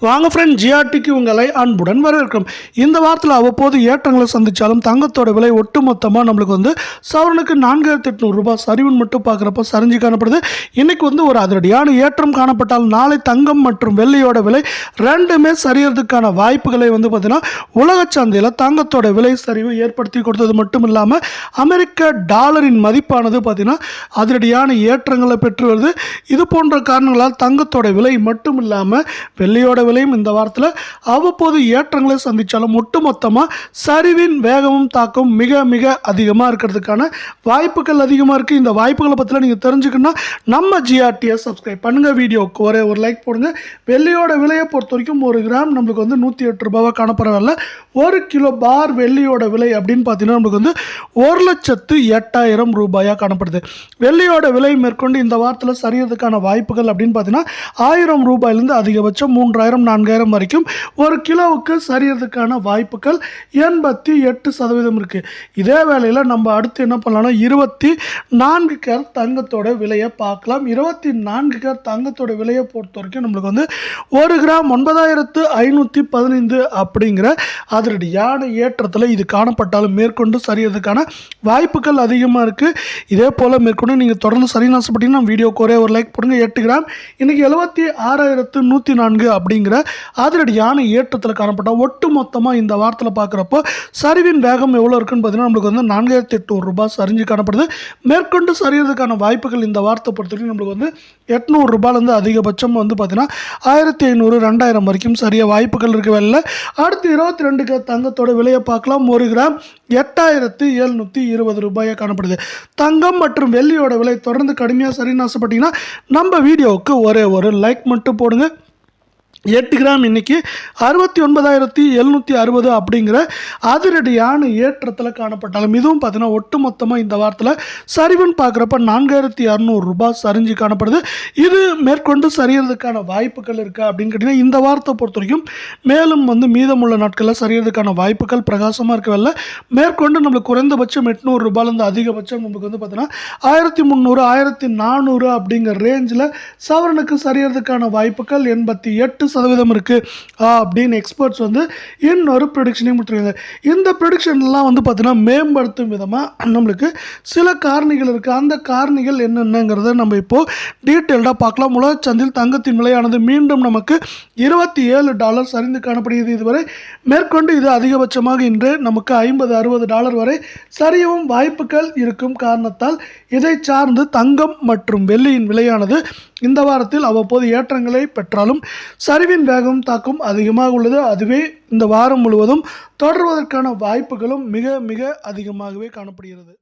வாங்க ஃப்ரெண்ட், ஜிஆர்டிக்கு உங்களை அன்புடன் வரவேற்கிறோம். இந்த வாரத்தில் அவ்வப்போது ஏற்றங்களை சந்தித்தாலும் தங்கத்தோட விலை ஒட்டுமொத்தமாக நம்மளுக்கு சவரனுக்கு 4800 ரூபாய் சரிவுன்னு மட்டும் பார்க்குறப்ப சரிஞ்சு காணப்படுது. இன்றைக்கி ஒரு அதிரடியான ஏற்றம் காணப்பட்டால் நாளை தங்கம் மற்றும் வெள்ளியோட விலை ரெண்டுமே சரியறதுக்கான வாய்ப்புகளை பார்த்திங்கன்னா உலக சந்தையில் தங்கத்தோட விலை சரிவு ஏற்படுத்தி கொடுத்தது மட்டும் இல்லாமல் அமெரிக்க டாலரின் மதிப்பானது பார்த்திங்கன்னா அதிரடியான ஏற்றங்களை பெற்று வருது. இது போன்ற காரணங்களால் தங்கத்தோட விலை மட்டும் இல்லாமல் வெள்ளியோட விலையும் இந்த வாரத்தில் அவ்வப்போது ஏற்றங்களை சந்தித்தாலும் ஒட்டுமொத்தமாக சரிவின் வேகமும் தாக்கம் மிக மிக அதிகமாக இருக்கிறதுக்கான வாய்ப்புகள் அதிகமாக இருக்குது. இந்த வாய்ப்புகளை பற்றிலாம் நீங்கள் தெரிஞ்சுக்கணும்னா நம்ம ஜிஆர்டியை சப்ஸ்கிரைப் பண்ணுங்கள். வீடியோவுக்கு ஒரு லைக் போடுங்க. வெள்ளியோட விலையை பொறுத்த வரைக்கும் 1 கிராம் நம்மளுக்கு 108 ரூபாவாக காணப்படவில்லை. 1 கிலோ பார் வெள்ளியோட விலை அப்படின்னு பார்த்தீங்கன்னா நம்மளுக்கு 1,08,000 ரூபாயாக காணப்படுது. வெள்ளியோட விலை மேற்கொண்டு இந்த வாரத்தில் சரியறதுக்கான வாய்ப்புகள் அப்படின்னு பார்த்தீங்கன்னா 1000 ரூபாயிலிருந்து அதிகபட்சம் 3000 4000 வரைக்கும் 1 கிலோவுக்கு சரியறதுக்கான வாய்ப்புகள் 88% இருக்குது. இதே வேளையில் நம்ம அடுத்து என்ன பண்ணலாம்னா 24 கேரட் தங்கத்தோட விலையை பார்க்கலாம். 24 கேரட் தங்கத்தோட விலையை பொறுத்த வரைக்கும் நம்மளுக்கு 1 கிராம் 9515 அப்படிங்கிற அதிரடியான ஏற்றத்தில் இது காணப்பட்டாலும் மேற்கொண்டு சரியறதுக்கான வாய்ப்புகள் அதிகமாக இருக்குது. இதே போல் மேற்கொண்டு நீங்கள் தொடர்ந்து சரின்னு ஆசைப்பட்டீங்கன்னா வீடியோக்கு ஒரு லைக் போடுங்க. 8 கிராம் இன்றைக்கி 76,104 அப்படிங்கிற அதிரடியான ஏற்றத்தில் காணப்பட்ட ஒட்டு மொத்தமாக இந்த வாரத்தில் பார்க்குறப்போ சரிவின் வேகம் எவ்வளோ இருக்குன்னு பார்த்தீங்கன்னா நம்மளுக்கு 4800 ரூபாய் சரிஞ்சு காணப்படுது. மேற்கொண்டு சரியறதுக்கான வாய்ப்புகள் இந்த வாரத்தை பொறுத்த வரைக்கும் நம்மளுக்கு 800 ரூபாயிலேருந்து அதிகபட்சம் பார்த்தீங்கன்னா 1500 2000 வரைக்கும் சரிய வாய்ப்புகள் இருக்க வேலை. அடுத்து 22 தங்கத்தோட விலையை பார்க்கலாம். 1 கிராம் 8720 ரூபாயாக காணப்படுது. தங்கம் மற்றும் வெள்ளியோட விலை தொடர்ந்து கடுமையாக சரின்னு ஆசைப்பட்டீங்கன்னா நம்ம வீடியோவுக்கு ஒரு லைக் மட்டும் போடுங்க. 8 கிராம் இன்னைக்கு 69,760 அப்படிங்கிற அதிரடியான ஏற்றத்தில் காணப்பட்டாலும் இதுவும் பார்த்தீங்கன்னா ஒட்டுமொத்தமாக இந்த வாரத்தில் சரிவுன்னு பார்க்குறப்ப 4200 ரூபாய் சரிஞ்சு காணப்படுது. இது மேற்கொண்டு சரியறதுக்கான வாய்ப்புகள் இருக்கா அப்படின்னு கேட்டிங்கன்னா இந்த வாரத்தை பொறுத்த வரைக்கும் மேலும் மீதமுள்ள நாட்களில் சரியறதுக்கான வாய்ப்புகள் பிரகாசமாக இருக்கவில்லை. மேற்கொண்டு நம்மளுக்கு குறைந்தபட்சம் 800 ரூபாயிலேருந்து அதிகபட்சம் நம்மளுக்கு பார்த்தீங்கன்னா 1300 1400 அப்படிங்கிற ரேஞ்சில் சவரனுக்கு சரியறதுக்கான வாய்ப்புகள் 88% இருக்கு அப்படின்னு எக்ஸ்பர்ட்ஸ் இன்னொரு ப்ரெடிக்ஷனையும் கொடுத்துருக்காங்க. இந்த ப்ரெடிக்ஷன்லாம் பார்த்தீங்கன்னா மேம்படுத்தும் விதமாக நம்மளுக்கு சில காரணிகள் இருக்குது. அந்த காரணிகள் என்னென்னங்கிறத நம்ம இப்போது டீட்டெயில்டாக பார்க்கலாம். உலக சந்தையில் தங்கத்தின் விலையானது மீண்டும் நமக்கு $27 சரிந்து காணப்படுகிறது. இதுவரை மேற்கொண்டு இது அதிகபட்சமாக இன்று நமக்கு $50-60 வரை சரியவும் வாய்ப்புகள் இருக்கும் காரணத்தால் இதை சார்ந்து தங்கம் மற்றும் வெள்ளியின் விலையானது இந்த வாரத்தில் அவ்வப்போது ஏற்றங்களை பெற்றாலும் சரிவின் வேகம் தாக்கம் அதிகமாக உள்ளது. அதுவே இந்த வாரம் முழுவதும் தொடர்வதற்கான வாய்ப்புகளும் மிக மிக அதிகமாகவே காணப்படுகிறது.